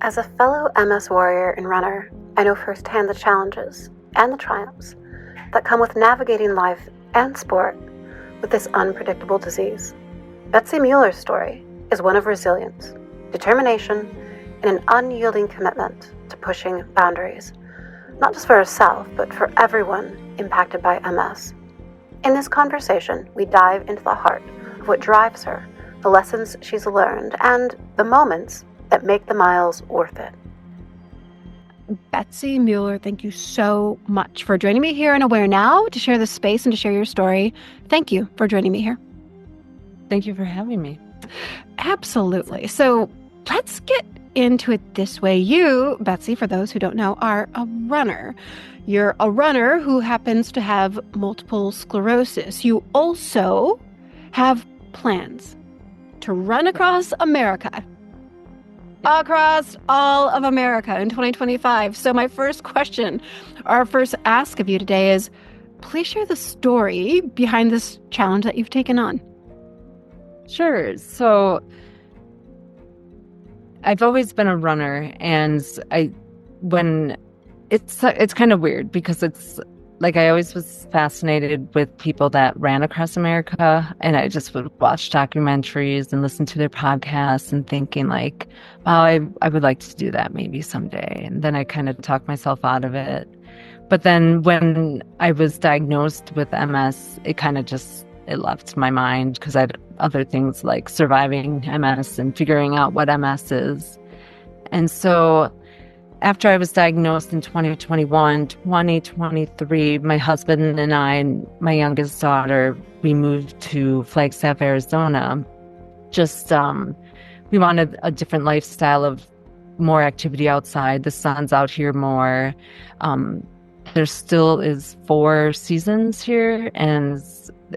As a fellow MS warrior and runner, I know firsthand the challenges and the triumphs that come with navigating life and sport with this unpredictable disease. Betsy Mueller's story is one of resilience, determination, and an unyielding commitment to pushing boundaries, not just for herself, but for everyone impacted by MS. In this conversation, we dive into the heart of what drives her, the lessons she's learned, and the moments that make the miles worth it. Betsy Mueller, thank you so much for joining me here on AwareNow to share this space and to share your story. Thank you for joining me here. Thank you for having me. Absolutely. So let's get into it this way. You, Betsy, for those who don't know, are a runner. You're a runner who happens to have multiple sclerosis. You also have plans to run across America. Across all of America in 2025. So my first question, our first ask of you today is, please share the story behind this challenge that you've taken on. Sure. So I've always been a runner, and it's kind of weird because it's like I always was fascinated with people that ran across America, and I just would watch documentaries and listen to their podcasts and thinking like, wow, I would like to do that maybe someday. And then I kind of talked myself out of it. But then when I was diagnosed with MS, it left my mind because I had other things like surviving MS and figuring out what MS is. And so after I was diagnosed in 2023, my husband and I and my youngest daughter, we moved to Flagstaff, Arizona. We wanted a different lifestyle of more activity outside. The sun's out here more. There still is 4 seasons here, and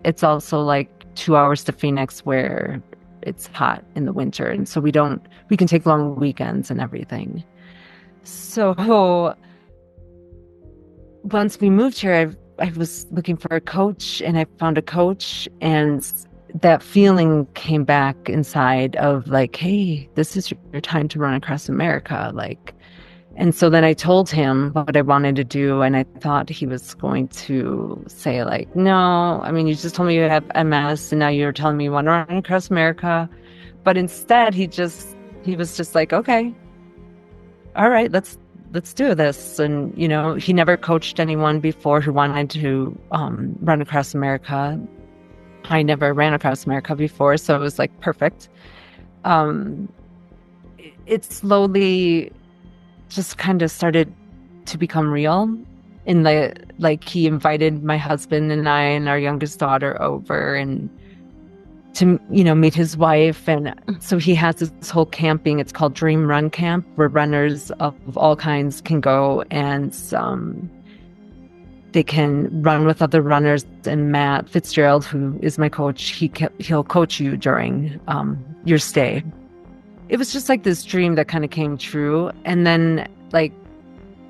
it's also like 2 hours to Phoenix where it's hot in the winter. And so we can take long weekends and everything. So once we moved here, I was looking for a coach, and I found a coach, and that feeling came back inside of like, hey, this is your time to run across America. And so then I told him what I wanted to do, and I thought he was going to say like, no, I mean, you just told me you have MS, and now you're telling me you want to run across America. But instead, he was just like, okay, all right, let's do this. And, he never coached anyone before who wanted to run across America. I never ran across America before, so it was like perfect. It slowly just kind of started to become real. And he invited my husband and I and our youngest daughter over and to, meet his wife. And so he has this whole camping, it's called Dream Run Camp, where runners of all kinds can go and they can run with other runners. And Matt Fitzgerald, who is my coach, he'll coach you during your stay. It was just like this dream that kind of came true. And then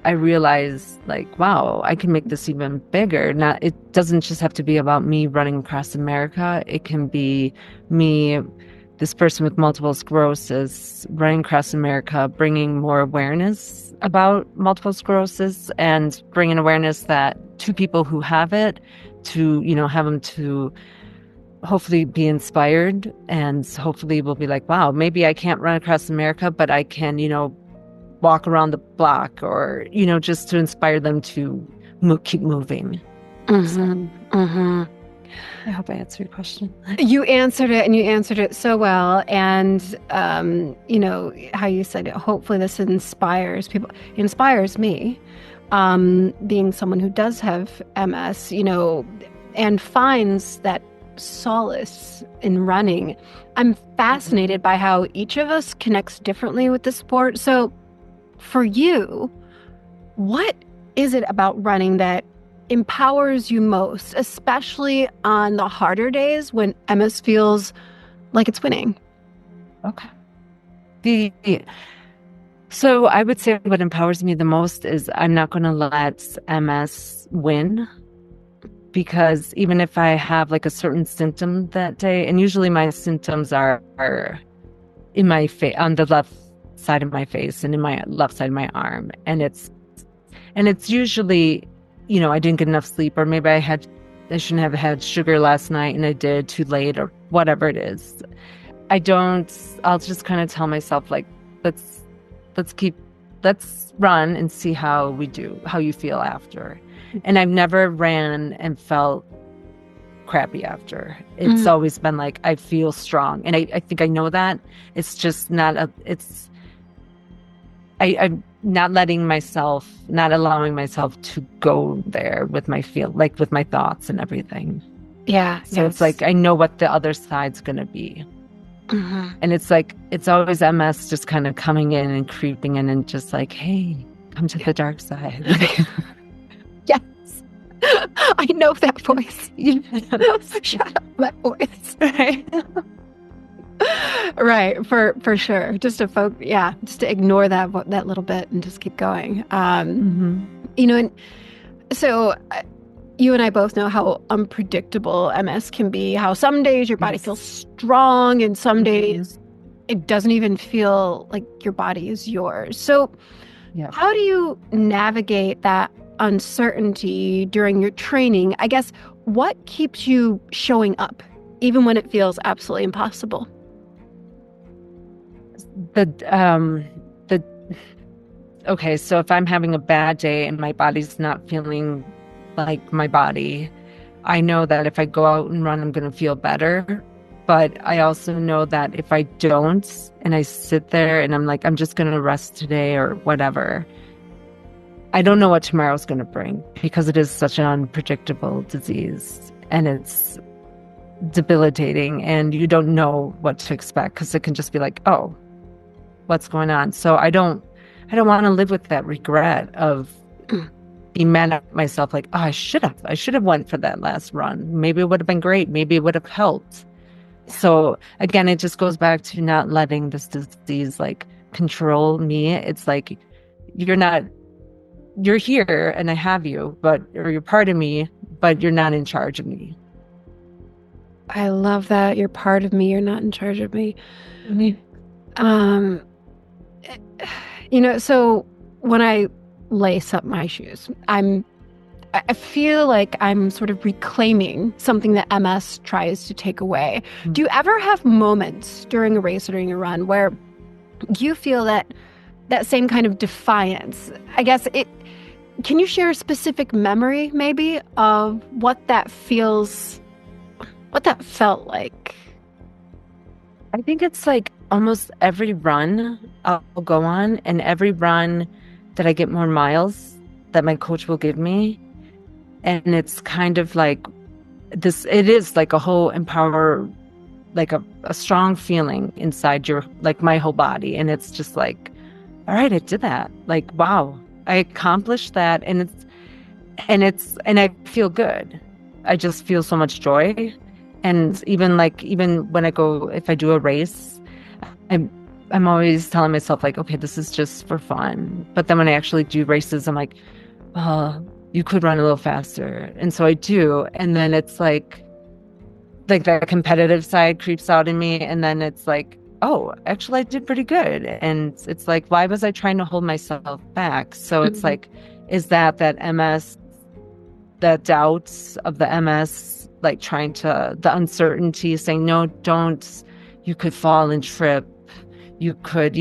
I realized wow, I can make this even bigger. Now, it doesn't just have to be about me running across America. It can be me, this person with multiple sclerosis, running across America, bringing more awareness about multiple sclerosis and bringing awareness that to people who have it, to, have them to hopefully be inspired, and hopefully we'll be like, wow, maybe I can't run across America, but I can, walk around the block, or, just to inspire them to keep moving. Mm-hmm. Mm-hmm. I hope I answered your question. You answered it, and you answered it so well. And, how you said it, hopefully this inspires people, inspires me, being someone who does have MS, and finds that solace in running. I'm fascinated by how each of us connects differently with the sport. So for you, what is it about running that empowers you most, especially on the harder days when MS feels like it's winning? Okay. So I would say what empowers me the most is I'm not going to let MS win. Because even if I have a certain symptom that day, and usually my symptoms are in my face, on the left side of my face and in my left side of my arm. And it's usually, I didn't get enough sleep, or maybe I shouldn't have had sugar last night and I did too late, or whatever it is. I'll just kind of tell myself, like, let's run and see how you feel after. And I've never ran and felt crappy after. It's always been like, I feel strong. And I think I know that. It's just I'm not allowing myself to go there with with my thoughts and everything. Yeah. So It's like, I know what the other side's going to be. Mm-hmm. And it's like, it's always MS just kind of coming in and creeping in and just like, hey, come to the dark side. Yes. I know that voice. Shut up, that voice. Right. Right, for sure. Just to ignore that little bit and just keep going. And so you and I both know how unpredictable MS can be, how some days your body feels strong and some days it doesn't even feel like your body is yours. So how do you navigate that uncertainty during your training? I guess, what keeps you showing up even when it feels absolutely impossible? Okay, so if I'm having a bad day and my body's not feeling like my body, I know that if I go out and run, I'm going to feel better. But I also know that if I don't and I sit there and I'm like, I'm just going to rest today or whatever, I don't know what tomorrow's going to bring, because it is such an unpredictable disease and it's debilitating and you don't know what to expect, because it can just be like, oh, what's going on? So I don't want to live with that regret of being mad at myself, like, oh, I should have went for that last run. Maybe it would have been great. Maybe it would have helped. So again, it just goes back to not letting this disease like control me. It's like, you're here and I have you, or you're part of me, but you're not in charge of me. I love that. You're part of me. You're not in charge of me. So when I lace up my shoes, I feel like I'm sort of reclaiming something that MS tries to take away. Do you ever have moments during a race or during a run where you feel that same kind of defiance? I guess can you share a specific memory maybe of what that felt like? I think it's like almost every run I'll go on, and every run that I get more miles that my coach will give me. And it's kind of like this, it is like a whole like a strong feeling inside my whole body. And it's just like, all right, I did that. Like, wow, I accomplished that. And I feel good. I just feel so much joy. And even when if I do a race, I'm always telling myself, like, okay, this is just for fun. But then when I actually do races, I'm like, oh, you could run a little faster. And so I do. And then it's like that competitive side creeps out in me. And then it's like, oh, actually I did pretty good. And it's like, why was I trying to hold myself back? So it's like, is that MS, that doubts of the MS, like the uncertainty, saying, no, don't, you could fall and trip. You could,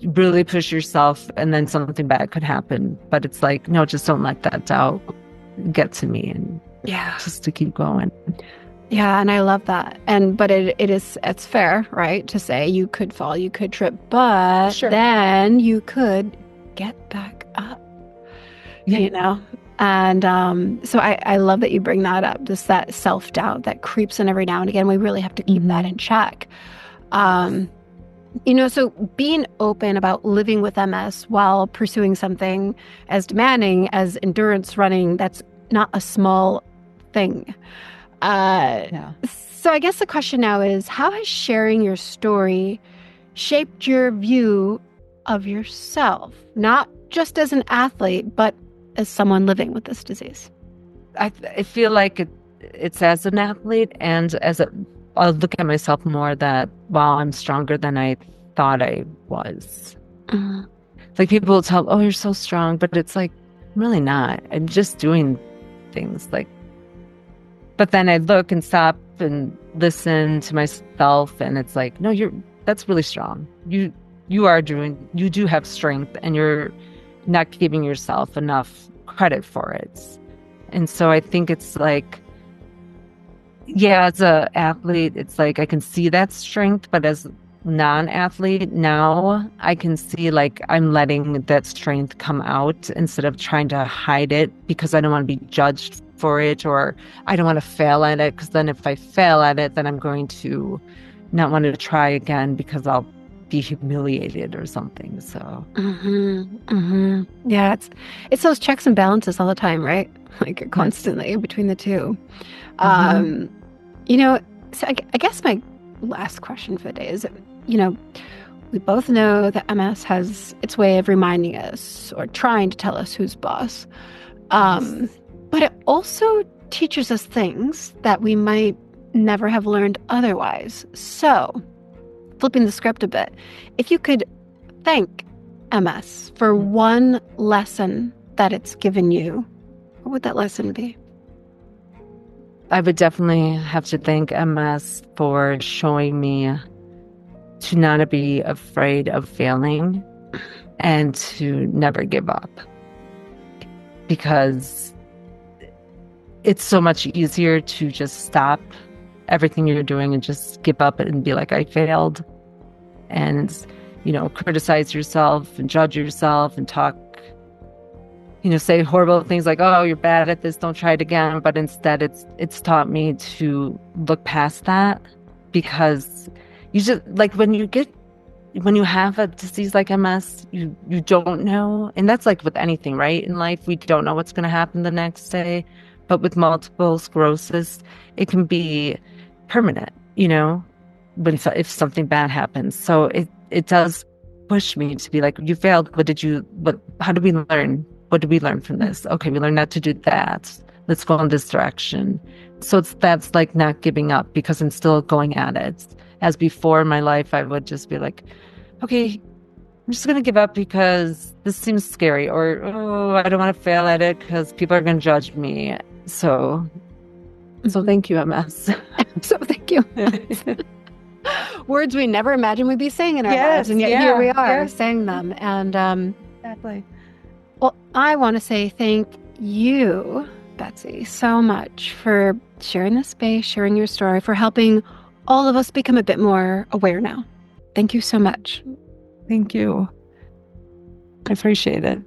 really push yourself and then something bad could happen. But it's like, no, just don't let that doubt get to me, and just to keep going. Yeah, and I love that. But it's fair, right, to say you could fall, you could trip, but then you could get back up. And so I love that you bring that up, just that self-doubt that creeps in every now and again. We really have to keep that in check. So being open about living with MS while pursuing something as demanding as endurance running, that's not a small thing. So I guess the question now is, how has sharing your story shaped your view of yourself, not just as an athlete, but as someone living with this disease? I feel like it's as an athlete, and I'll look at myself more that, wow, I'm stronger than I thought I was. Mhm. Like people will tell, oh, you're so strong, but it's like, I'm really not. I'm just doing things like, but then I look and stop and listen to myself, and it's like, no, that's really strong. You do have strength, and you're not giving yourself enough credit for it. And so I think it's like, yeah, as a athlete, it's like I can see that strength, but as non-athlete now, I can see like I'm letting that strength come out instead of trying to hide it because I don't want to be judged for it, or I don't want to fail at it, because then if I fail at it, then I'm going to not want to try again because I'll be humiliated or something. So Yeah, it's those checks and balances all the time, right? Like constantly between the two. You know, so I guess my last question for the day is, you know, we both know that MS has its way of reminding us or trying to tell us who's boss. But it also teaches us things that we might never have learned otherwise. So, flipping the script a bit, if you could thank MS for one lesson that it's given you, what would that lesson be? I would definitely have to thank MS for showing me to not be afraid of failing and to never give up. Because it's so much easier to just stop everything you're doing and just give up and be like, I failed. And, you know, criticize yourself and judge yourself and talk, you know, say horrible things like, oh, you're bad at this, don't try it again. But instead, it's taught me to look past that, because you just, like, when you have a disease like MS, you don't know. And that's like with anything, right? In life, we don't know what's going to happen the next day. But with multiple sclerosis, it can be permanent, you know, if something bad happens. So it does push me to be like, you failed. How did we learn? What did we learn from this? Okay, we learned not to do that. Let's go in this direction. So that's like not giving up, because I'm still going at it. As before in my life, I would just be like, okay, I'm just going to give up because this seems scary, or, oh, I don't want to fail at it because people are going to judge me. So thank you, MS. So thank you. Words we never imagined we'd be saying in our lives, and yet here we are saying them. And Exactly. well, I want to say thank you, Betsy, so much for sharing this space, sharing your story, for helping all of us become a bit more aware now. Thank you so much. Thank you. I appreciate it.